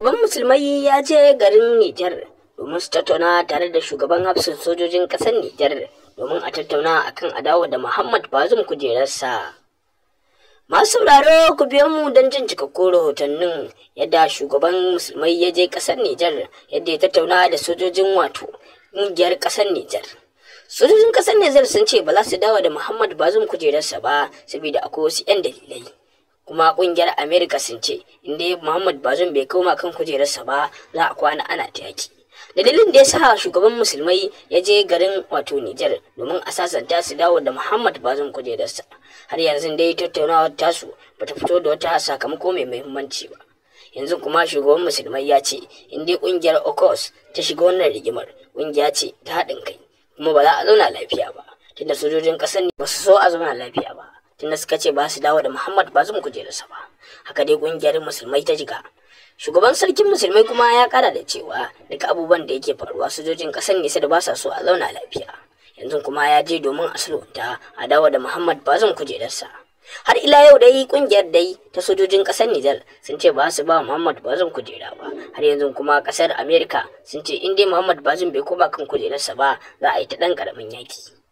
Shugaban musulmai ya je garin Nijar domin su tattauna tare da shugaban hafsin sojojin ƙasar Nijar domin a tattauna akan adawa da Muhammad Bazoum kujerarsa. Masu sauraro ku biyo mu don jin cikakkun rahotannin yadda shugaban musulmai ya je ƙasar Nijar yadda ya tattauna da sojojin ƙungiyar ƙasar Nijar. Sojojin ƙasar Nijar sun ce ba za su dawo da Muhammad Bazoum kujerarsa ba saboda akwai wasu 'yan dalilai. Kuma ƙungiyar Amerika sun ce inda Muhammad Bazoum bai koma kan kujerarsa ba za a kwana ana ta yaki. Dalilin da ya sa shugaban musulmai ya je garin Nijar domin a sasanta su dawo da Muhammad Bazoum kujerarsa. Har yanzu dai tattaunawar tasu bata fito da wata sakamako mai muhimmanci ba. Yanzu kuma shugaban musulmai ya ce in dai kungiyar OCOS ta shiga wannan rigimar, kungiya ce ta haɗin kai kuma ba za a zauna lafiya ba, tunda sojojin ƙasar ne ba su so a zauna lafiya ba, tunda suka ce ba su dawo da Muhammad Bazoum kujerarsa ba. Haka dai kungiyar musulmai ta jiga. Shugaban sarkin musulmai kuma ya kara da cewa duka abubuwan da yake faruwa sojojin ƙasar ne da ba sa so a zauna lafiya. Yanzu kuma ya je domin a sulhunta a dawo da Muhammad Bazoum kujerarsa. Har ila yau dai kungiyar dai ta sojojin ƙasar Nijar sun ce ba su ba Muhammad Bazoum kujera ba. Har yanzu kuma ƙasar Amerika sun ce in dai Muhammad Bazoum bai koma kan kujerarsa ba za a yi ta ɗan ƙaramin yaki.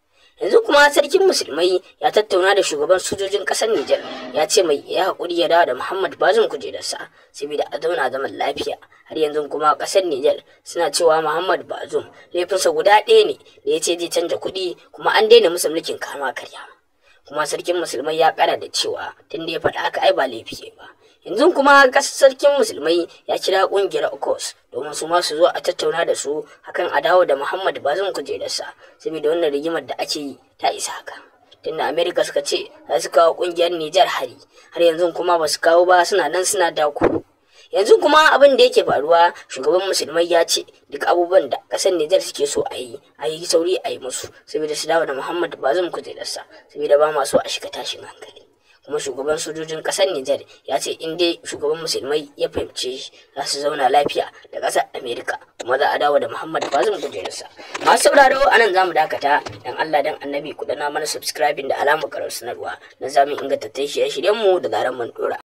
Yanzu kuma sarkin musulmai ya tattauna da shugaban sojojin ƙasar Nijar ya ce mai ya haƙuri ya dawo da Muhammad Bazoum kujerarsa saboda a zauna zaman lafiya. Har yanzu kuma ƙasar Nijar suna cewa Muhammad Bazoum laifinsa guda ɗaya ne da ya ce zai canja kuɗi kuma an daina musu mulkin kama karya. Kuma sarkin musulmai ya ƙara da cewa tun da ya faɗa haka ai ba laifi ba. Yanzu kuma sarkin musulmai ya kira ƙungiyar OCOS domin su ma su zo a tattauna da su akan a dawo da Muhammad Bazoum kujerarsa saboda wannan rigimar da ake yi ta isa haka. Tunda Amerika suka ce za su kawo ƙungiyar Nijar hari, har yanzu kuma ba su kawo ba, suna nan suna dako. Yanzu kuma abin da yake faruwa shugaban musulmai ya ce duk abubuwan da ƙasar Nijar suke so a yi sauri a yi musu saboda su dawo da Muhammad Bazoum kujerarsa saboda ba ma so a shiga tashin hankali. Kuma shugaban sojojin ƙasar Nijar ya ce in dai shugaban musulmai ya fahimce shi za su zauna lafiya da ƙasar Amerika kuma za a dawo da Muhammad Bazoum kujerarsa. Masu sauraro a nan za mu dakata, dan Allah dan annabi ku dana mana subscribing da alamar karar sanarwa na zamu inganta shirye-shiryenmu da zaran mun dora.